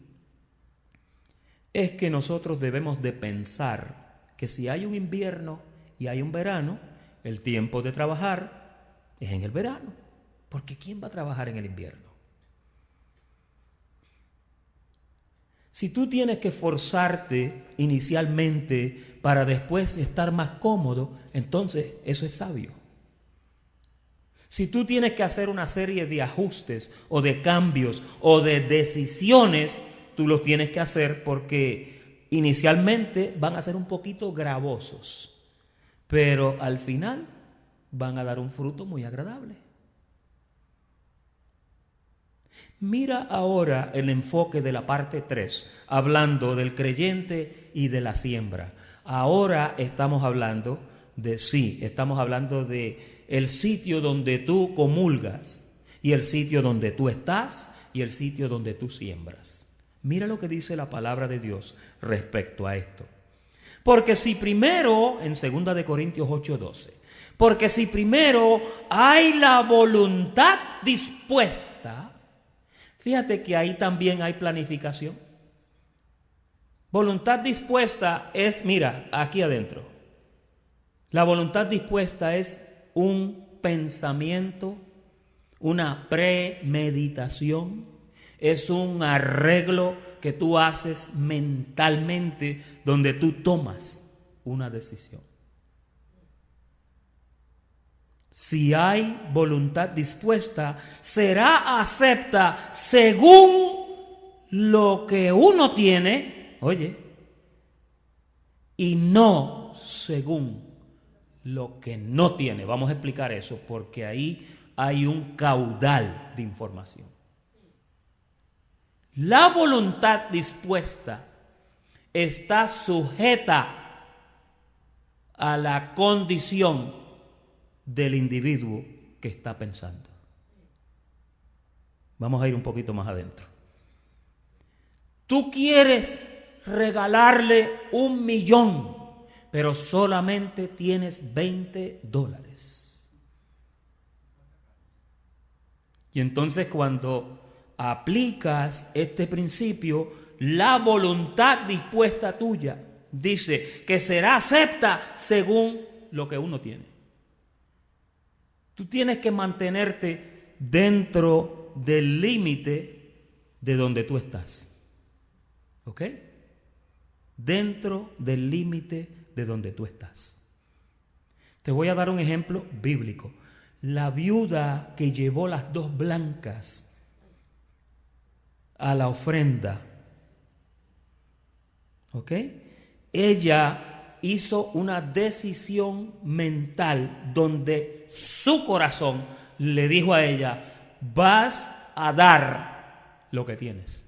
es que nosotros debemos de pensar que si hay un invierno y hay un verano, el tiempo de trabajar es en el verano. Porque ¿quién va a trabajar en el invierno? Si tú tienes que forzarte inicialmente para después estar más cómodo, entonces eso es sabio. Si tú tienes que hacer una serie de ajustes o de cambios o de decisiones, tú los tienes que hacer porque inicialmente van a ser un poquito gravosos, pero al final van a dar un fruto muy agradable. Mira ahora el enfoque de la parte 3, hablando del creyente y de la siembra. Ahora estamos hablando de el sitio donde tú comulgas y el sitio donde tú estás y el sitio donde tú siembras. Mira lo que dice la palabra de Dios respecto a esto. Porque si primero, en 2 de Corintios 8:12, Porque si primero hay la voluntad dispuesta, fíjate que ahí también hay planificación. Voluntad dispuesta es, mira, aquí adentro. La voluntad dispuesta es un pensamiento, una premeditación, es un arreglo que tú haces mentalmente donde tú tomas una decisión. Si hay voluntad dispuesta, será acepta según lo que uno tiene, oye, y no según lo que no tiene. Vamos a explicar eso porque ahí hay un caudal de información. La voluntad dispuesta está sujeta a la condición del individuo que está pensando. Vamos a ir un poquito más adentro. Tú quieres regalarle $1,000,000, pero solamente tienes $20. Y entonces cuando aplicas este principio, la voluntad dispuesta tuya dice que será acepta según lo que uno tiene. Tú tienes que mantenerte dentro del límite de donde tú estás. ¿Ok? Dentro del límite de donde tú estás. Te voy a dar un ejemplo bíblico. La viuda que llevó las 2 blancas a la ofrenda, ¿ok? Ella hizo una decisión mental donde su corazón le dijo a ella: vas a dar lo que tienes.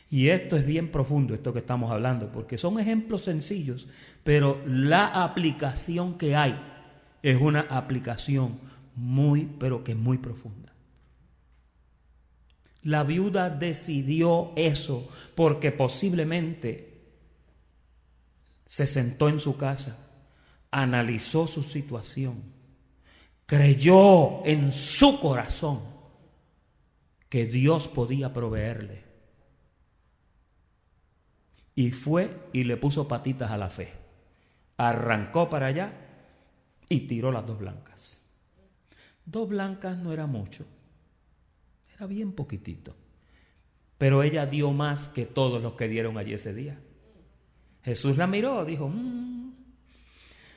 Y esto es bien profundo, esto que estamos hablando, porque son ejemplos sencillos, pero la aplicación que hay es una aplicación muy, pero que muy profunda. La viuda decidió eso porque posiblemente se sentó en su casa, analizó su situación, creyó en su corazón que Dios podía proveerle. Y fue y le puso patitas a la fe. Arrancó para allá y tiró las 2 blancas. 2 blancas no era mucho. Era bien poquitito. Pero ella dio más que todos los que dieron allí ese día. Jesús la miró, dijo: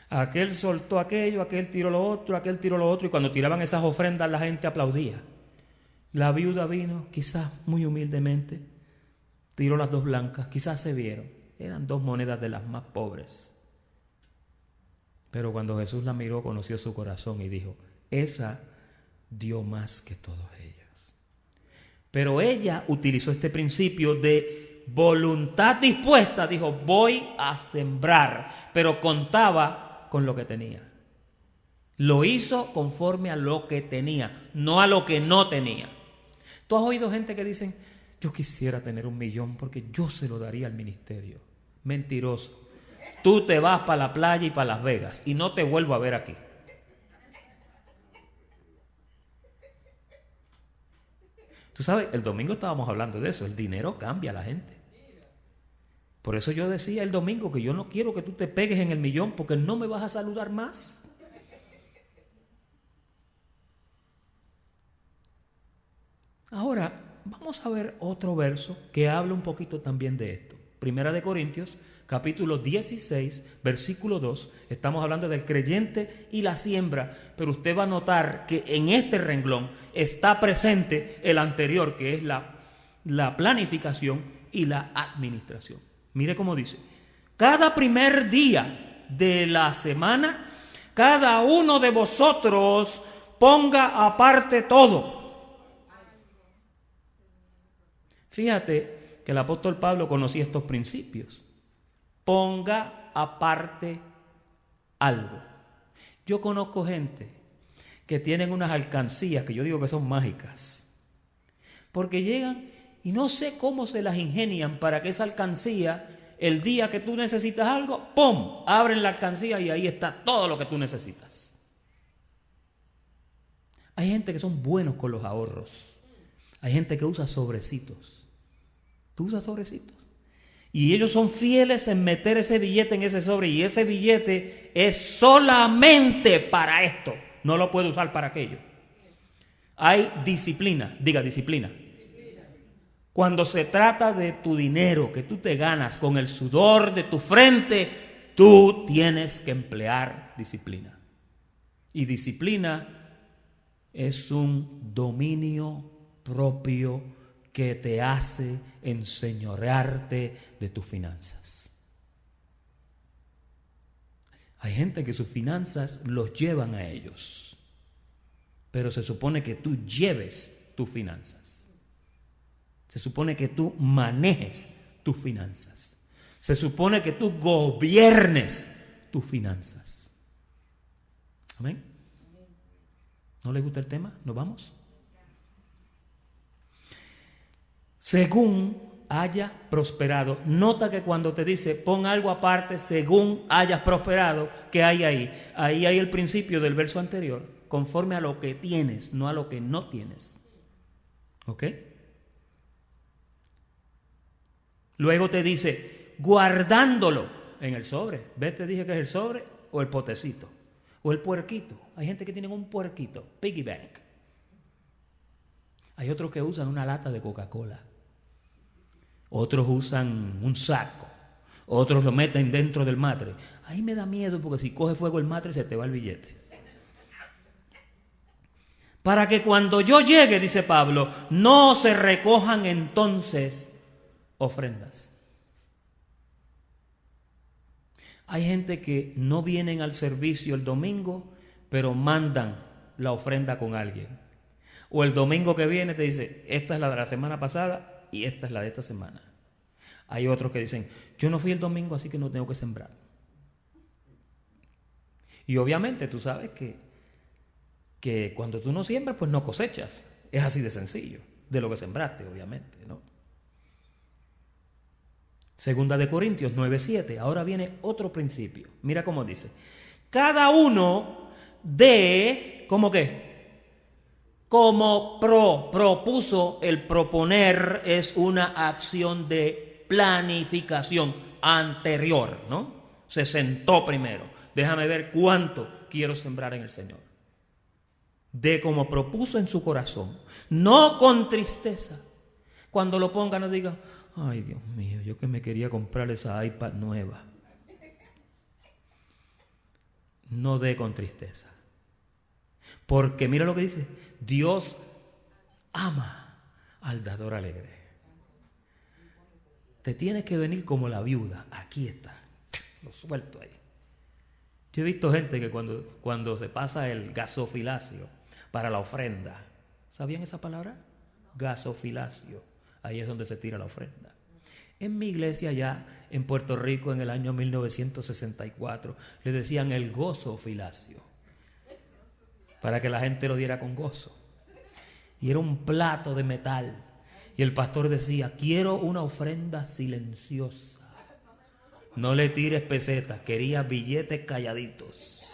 aquel soltó aquello, aquel tiró lo otro, aquel tiró lo otro. Y cuando tiraban esas ofrendas la gente aplaudía. La viuda vino, quizás muy humildemente, tiró las 2 blancas, quizás se vieron. Eran 2 monedas de las más pobres. Pero cuando Jesús la miró, conoció su corazón y dijo: esa dio más que todos ellos. Pero ella utilizó este principio de voluntad dispuesta. Dijo: voy a sembrar. Pero contaba con lo que tenía. Lo hizo conforme a lo que tenía, no a lo que no tenía. ¿Tú has oído gente que dicen: yo quisiera tener $1,000,000 porque yo se lo daría al ministerio? Mentiroso. Tú te vas para la playa y para Las Vegas y no te vuelvo a ver aquí. Tú sabes, el domingo estábamos hablando de eso. El dinero cambia a la gente. Por eso yo decía el domingo que yo no quiero que tú te pegues en el $1,000,000 porque no me vas a saludar más. Ahora, vamos a ver otro verso que habla un poquito también de esto. Primera de Corintios, capítulo 16, versículo 2. Estamos hablando del creyente y la siembra, pero usted va a notar que en este renglón está presente el anterior, que es la planificación y la administración. Mire cómo dice: cada primer día de la semana, cada uno de vosotros ponga aparte todo. Fíjate que el apóstol Pablo conocía estos principios. Ponga aparte algo. Yo conozco gente que tienen unas alcancías que yo digo que son mágicas. Porque llegan y no sé cómo se las ingenian para que esa alcancía el día que tú necesitas algo, ¡pum!, abren la alcancía y ahí está todo lo que tú necesitas. Hay gente que son buenos con los ahorros. Hay gente que usa sobrecitos. ¿Tú usas sobrecitos? Y ellos son fieles en meter ese billete en ese sobre, y ese billete es solamente para esto. No lo puede usar para aquello. Hay disciplina, diga disciplina. Cuando se trata de tu dinero que tú te ganas con el sudor de tu frente, tú tienes que emplear disciplina. Y disciplina es un dominio propio que te hace enseñorearte de tus finanzas. Hay gente que sus finanzas los llevan a ellos, pero se supone que tú lleves tus finanzas. Se supone que tú manejes tus finanzas. Se supone que tú gobiernes tus finanzas. ¿Amén? ¿No les gusta el tema? ¿Nos vamos? Según haya prosperado. Nota que cuando te dice pon algo aparte, según hayas prosperado, ¿qué hay ahí? Ahí hay el principio del verso anterior, conforme a lo que tienes, no a lo que no tienes. ¿Ok? Luego te dice, guardándolo en el sobre. ¿Ves? Te dije que es el sobre o el potecito o el puerquito. Hay gente que tiene un puerquito, piggy bank. Hay otros que usan una lata de Coca-Cola. Otros usan un saco. Otros lo meten dentro del matre. Ahí me da miedo porque si coge fuego el matre se te va el billete. Para que cuando yo llegue, dice Pablo, no se recojan entonces ofrendas. Hay gente que no vienen al servicio el domingo, pero mandan la ofrenda con alguien. O el domingo que viene te dice, esta es la de la semana pasada y esta es la de esta semana. Hay otros que dicen, yo no fui el domingo, así que no tengo que sembrar. Y obviamente tú sabes que cuando tú no siembras, pues no cosechas. Es así de sencillo, de lo que sembraste, obviamente, ¿no? Segunda de Corintios 9:7. Ahora viene otro principio. Mira cómo dice. Cada uno de, ¿cómo qué? Como propuso. El proponer es una acción de planificación anterior, ¿no? Se sentó primero. Déjame ver cuánto quiero sembrar en el Señor. De como propuso en su corazón, no con tristeza. Cuando lo ponga no diga, ay Dios mío, yo que me quería comprar esa iPad nueva. No dé con tristeza. Porque mira lo que dice, Dios ama al dador alegre. Te tienes que venir como la viuda. Aquí está, lo suelto ahí. Yo he visto gente que cuando se pasa el gasofilacio para la ofrenda, ¿sabían esa palabra? Gasofilacio. Ahí es donde se tira la ofrenda. En mi iglesia allá en Puerto Rico en el año 1964 le decían el gozofilacio, para que la gente lo diera con gozo. Y era un plato de metal. Y el pastor decía, quiero una ofrenda silenciosa. No le tires pesetas, quería billetes calladitos.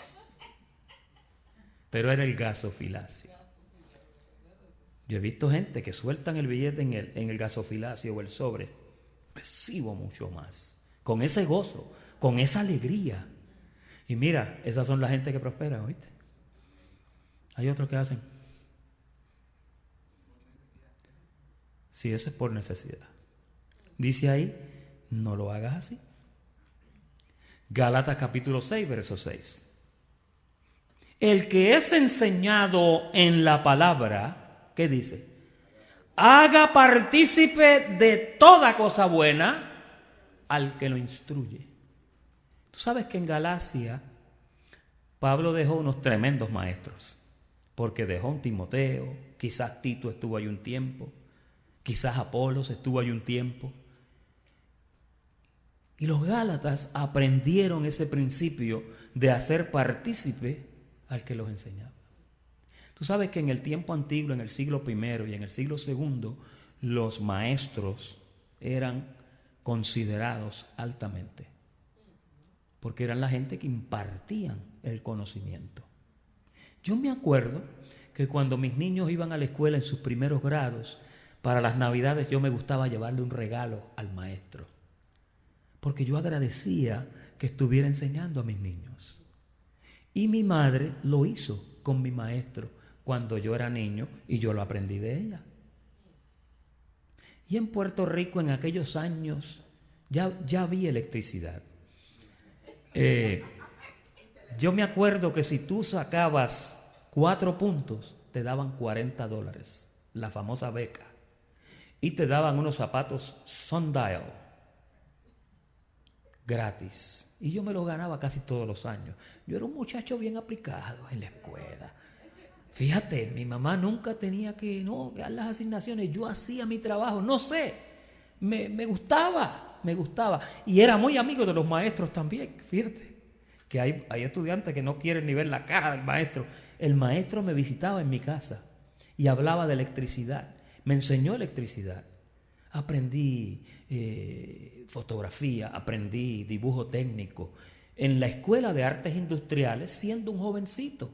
Pero era el gasofilacio. Yo he visto gente que sueltan el billete en el gasofilacio o el sobre. Recibo mucho más. Con ese gozo, con esa alegría. Y mira, esas son la gente que prospera, ¿oíste? Hay otros que hacen. Si eso es por necesidad. Dice ahí, no lo hagas así. Gálatas capítulo 6, verso 6. El que es enseñado en la palabra, ¿qué dice? Haga partícipe de toda cosa buena al que lo instruye. Tú sabes que en Galacia Pablo dejó unos tremendos maestros, porque dejó un Timoteo, quizás Tito estuvo ahí un tiempo, quizás Apolos estuvo ahí un tiempo. Y los Gálatas aprendieron ese principio de hacer partícipe al que los enseñaba. Tú sabes que en el tiempo antiguo, en el siglo I y en el siglo II, los maestros eran considerados altamente, porque eran la gente que impartían el conocimiento. Yo me acuerdo que cuando mis niños iban a la escuela en sus primeros grados, para las Navidades yo me gustaba llevarle un regalo al maestro, porque yo agradecía que estuviera enseñando a mis niños. Y mi madre lo hizo con mi maestro cuando yo era niño y yo lo aprendí de ella. Y en Puerto Rico en aquellos años ya había electricidad. Yo me acuerdo que si tú sacabas 4 puntos, te daban $40, la famosa beca. Y te daban unos zapatos Sundial, gratis. Y yo me los ganaba casi todos los años. Yo era un muchacho bien aplicado en la escuela. Fíjate, mi mamá nunca tenía que dar las asignaciones. Yo hacía mi trabajo, no sé, me gustaba. Y era muy amigo de los maestros también. Fíjate, que hay estudiantes que no quieren ni ver la cara del maestro. El maestro me visitaba en mi casa y hablaba de electricidad. Me enseñó electricidad. Aprendí fotografía, aprendí dibujo técnico en la Escuela de Artes Industriales siendo un jovencito.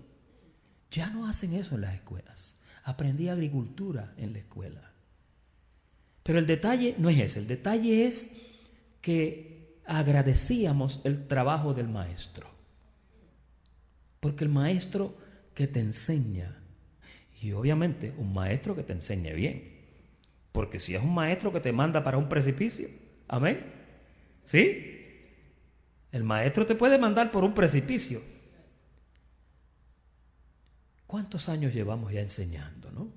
Ya no hacen eso en las escuelas. Aprendí agricultura en la escuela. Pero el detalle no es ese. El detalle es que agradecíamos el trabajo del maestro. Porque el maestro que te enseña, y obviamente un maestro que te enseñe bien. Porque si es un maestro que te manda para un precipicio, amén, ¿sí? El maestro te puede mandar por un precipicio. ¿Cuántos años llevamos ya enseñando, no?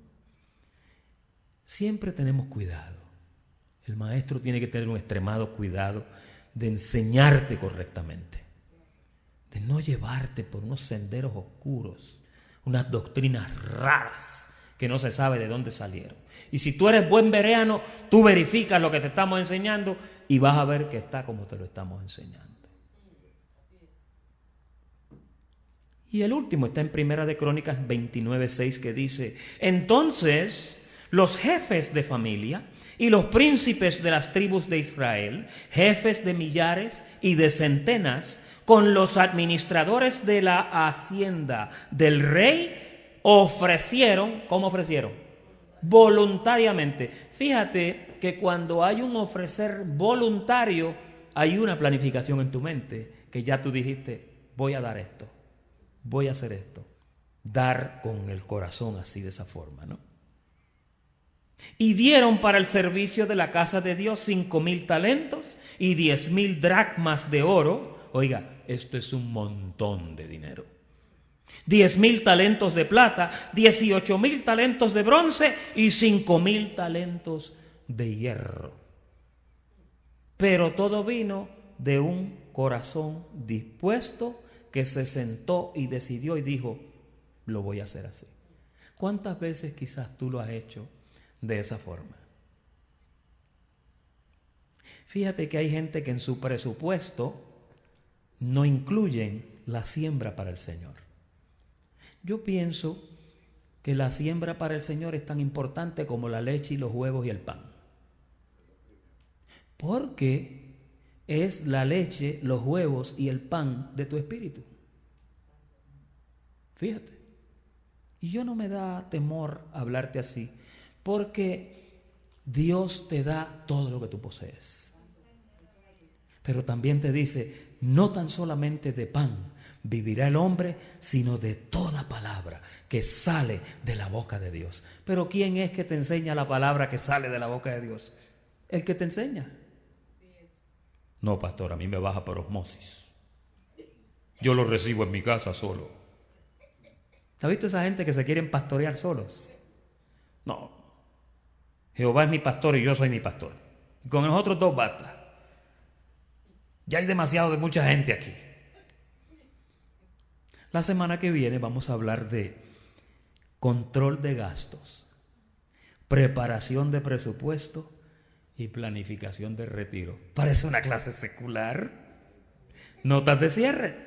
Siempre tenemos cuidado. El maestro tiene que tener un extremado cuidado de enseñarte correctamente, de no llevarte por unos senderos oscuros, unas doctrinas raras que no se sabe de dónde salieron. Y si tú eres buen bereano, tú verificas lo que te estamos enseñando y vas a ver que está como te lo estamos enseñando. Y el último está en Primera de Crónicas 29:6 que dice: entonces los jefes de familia y los príncipes de las tribus de Israel, jefes de millares y de centenas, con los administradores de la hacienda del rey, ofrecieron, ¿cómo ofrecieron? Voluntariamente. Fíjate que cuando hay un ofrecer voluntario, hay una planificación en tu mente, que ya tú dijiste, voy a dar esto, voy a hacer esto. Dar con el corazón así, de esa forma, ¿no? Y dieron para el servicio de la casa de Dios 5,000 talentos y 10,000 dracmas de oro. Oiga, esto es un montón de dinero. 10,000 talentos de plata, 18,000 talentos de bronce y 5,000 talentos de hierro. Pero todo vino de un corazón dispuesto que se sentó y decidió y dijo, lo voy a hacer así. ¿Cuántas veces quizás tú lo has hecho de esa forma? Fíjate que hay gente que en su presupuesto no incluyen la siembra para el Señor. Yo pienso que la siembra para el Señor es tan importante como la leche y los huevos y el pan. Porque es la leche, los huevos y el pan de tu espíritu. Fíjate. Y yo no me da temor hablarte así, porque Dios te da todo lo que tú posees. Pero también te dice, no tan solamente de pan vivirá el hombre, sino de toda palabra que sale de la boca de Dios. Pero ¿quién es que te enseña la palabra que sale de la boca de Dios? El que te enseña. No, pastor, a mí me baja por osmosis. Yo lo recibo en mi casa solo. ¿Has visto esa gente que se quieren pastorear solos? No. Jehová es mi pastor y yo soy mi pastor. Y con los otros dos basta. Ya hay demasiado de mucha gente aquí. La semana que viene vamos a hablar de control de gastos, preparación de presupuesto y planificación de retiro. Parece una clase secular. Notas de cierre.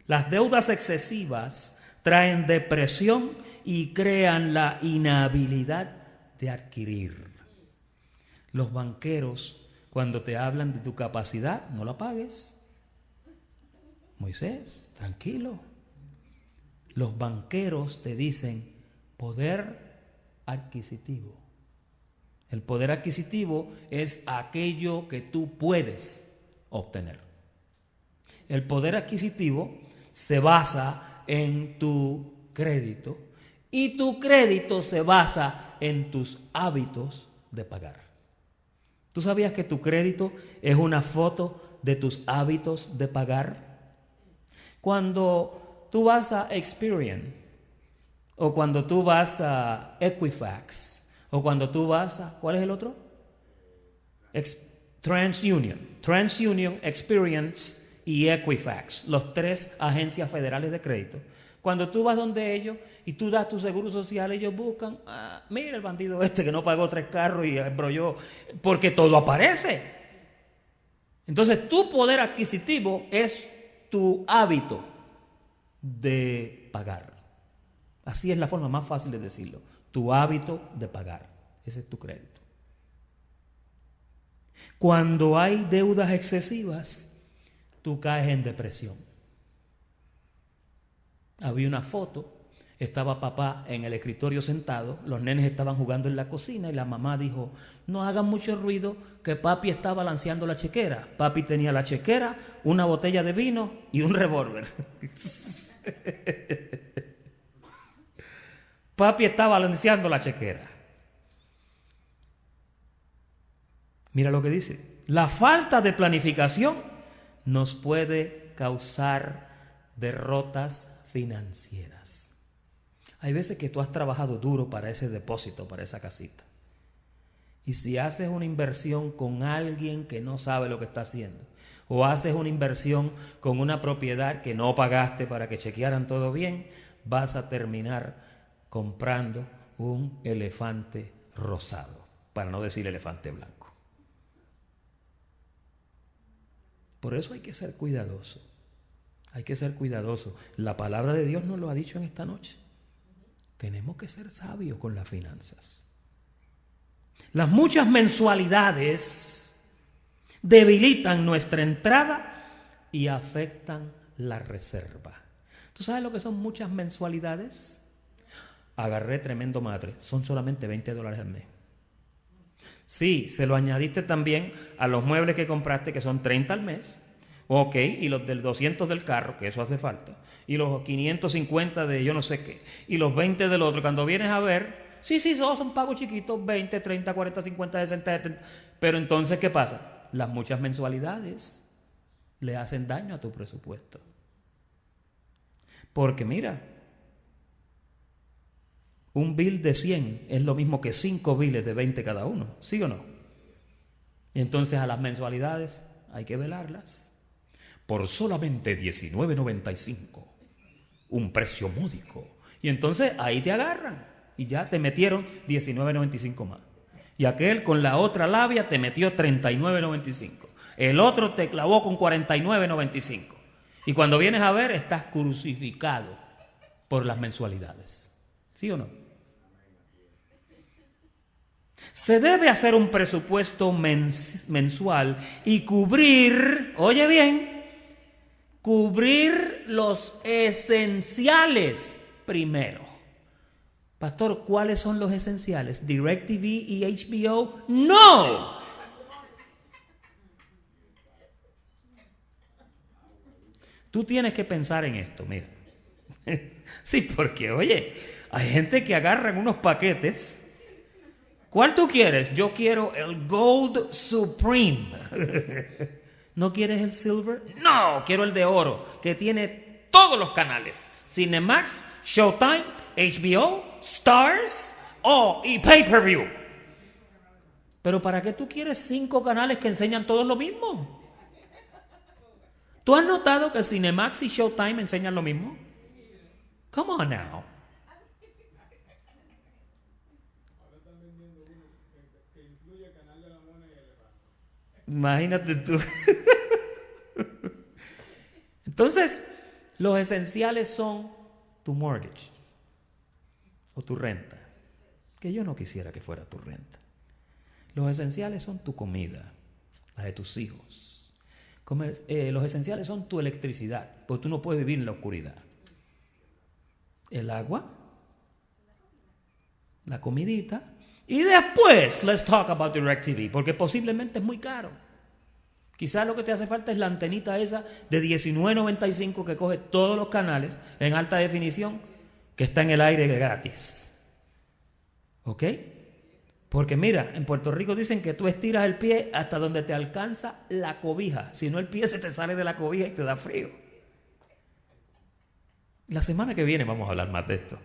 Las deudas excesivas traen depresión y crean la inhabilidad de adquirir. Los banqueros Cuando te hablan de tu capacidad, no la pagues. Moisés, tranquilo. Los banqueros te dicen poder adquisitivo. El poder adquisitivo es aquello que tú puedes obtener. El poder adquisitivo se basa en tu crédito y tu crédito se basa en tus hábitos de pagar. ¿Tú sabías que tu crédito es una foto de tus hábitos de pagar? Cuando tú vas a Experian, o cuando tú vas a Equifax, o cuando tú vas a, ¿cuál es el otro? TransUnion, Experian y Equifax, los 3 agencias federales de crédito. Cuando tú vas donde ellos y tú das tu seguro social, ellos buscan, mira el bandido este que no pagó 3 carros y embrolló, porque todo aparece. Entonces tu poder adquisitivo es tu hábito de pagar. Así es la forma más fácil de decirlo. Tu hábito de pagar. Ese es tu crédito. Cuando hay deudas excesivas, tú caes en depresión. Había una foto, estaba papá en el escritorio sentado, los nenes estaban jugando en la cocina y la mamá dijo, no hagan mucho ruido que papi está balanceando la chequera. Papi tenía la chequera, una botella de vino y un revólver. Papi está balanceando la chequera. Mira lo que dice. La falta de planificación nos puede causar derrotas financieras. Hay veces que tú has trabajado duro para ese depósito, para esa casita. Y si haces una inversión con alguien que no sabe lo que está haciendo, o haces una inversión con una propiedad que no pagaste para que chequearan todo bien, vas a terminar comprando un elefante rosado, para no decir elefante blanco. Por eso hay que ser cuidadoso. Hay que ser cuidadoso. La palabra de Dios nos lo ha dicho en esta noche. Tenemos que ser sabios con las finanzas. Las muchas mensualidades debilitan nuestra entrada y afectan la reserva. ¿Tú sabes lo que son muchas mensualidades? Agarré tremendo madre. Son solamente $20 al mes. Sí, se lo añadiste también a los muebles que compraste, que son 30 al mes. Ok, y los del 200 del carro, que eso hace falta. Y los 550 de yo no sé qué. Y los 20 del otro. Cuando vienes a ver, sí, son pagos chiquitos, 20, 30, 40, 50, 60, 70. Pero entonces, ¿qué pasa? Las muchas mensualidades le hacen daño a tu presupuesto. Porque mira, un bill de 100 es lo mismo que 5 billes de 20 cada uno, ¿sí o no? Y entonces a las mensualidades hay que velarlas. Por solamente $19.95, un precio módico. Y entonces ahí te agarran y ya te metieron $19.95 más. Y aquel con la otra labia te metió $39.95. El otro te clavó con $49.95. Y cuando vienes a ver, estás crucificado por las mensualidades. ¿Sí o no? Se debe hacer un presupuesto mensual y cubrir, oye bien, cubrir los esenciales primero. Pastor, ¿cuáles son los esenciales? ¿DirecTV y HBO? ¡No! Tú tienes que pensar en esto, mira. Sí, porque, oye, hay gente que agarran unos paquetes. ¿Cuál tú quieres? Yo quiero el Gold Supreme. ¿No quieres el Silver? No, quiero el de oro, que tiene todos los canales. Cinemax, Showtime, HBO, Stars, y Pay-Per-View. ¿Pero para qué tú quieres 5 canales que enseñan todos lo mismo? ¿Tú has notado que Cinemax y Showtime enseñan lo mismo? Come on now. Imagínate tú. Entonces, los esenciales son tu mortgage o tu renta, que yo no quisiera que fuera tu renta. Los esenciales son tu comida, la de tus hijos. Los esenciales son tu electricidad, porque tú no puedes vivir en la oscuridad. El agua, la comidita, y después, let's talk about DirecTV, porque posiblemente es muy caro. Quizás lo que te hace falta es la antenita esa de $19.95 que coge todos los canales en alta definición, que está en el aire gratis. ¿Ok? Porque mira, en Puerto Rico dicen que tú estiras el pie hasta donde te alcanza la cobija. Si no, el pie se te sale de la cobija y te da frío. La semana que viene vamos a hablar más de esto.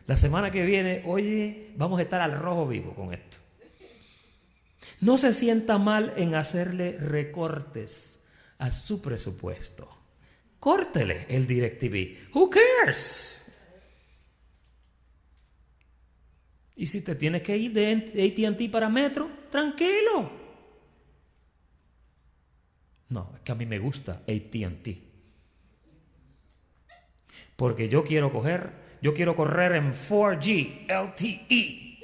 La semana que viene, oye, vamos a estar al rojo vivo con esto. No se sienta mal en hacerle recortes a su presupuesto. Córtele el DirecTV. Who cares? Y si te tienes que ir de AT&T para Metro, tranquilo. No, es que a mí me gusta AT&T. Porque yo quiero correr en 4G LTE.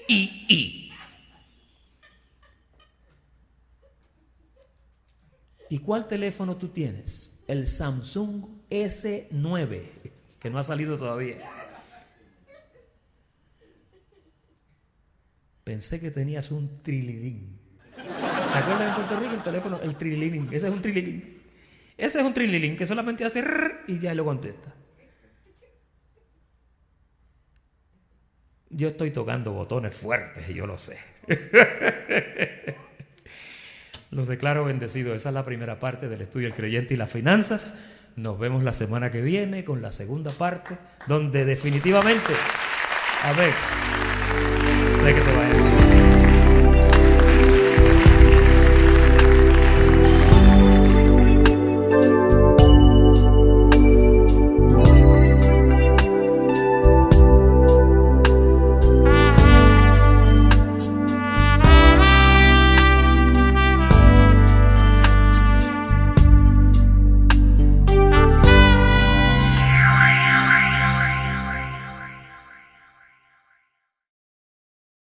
¿Y cuál teléfono tú tienes? El Samsung S9, que no ha salido todavía. Pensé que tenías un trililín. ¿Se acuerdan en Puerto Rico el teléfono? El trililín. Ese es un trililín. Ese es un trililín que solamente hace rrr y ya lo contesta. Yo estoy tocando botones fuertes y yo lo sé. Los declaro bendecidos. Esa es la primera parte del estudio del creyente y las finanzas. Nos vemos la semana que viene con la segunda parte, donde definitivamente, a ver, sé que te va a ir.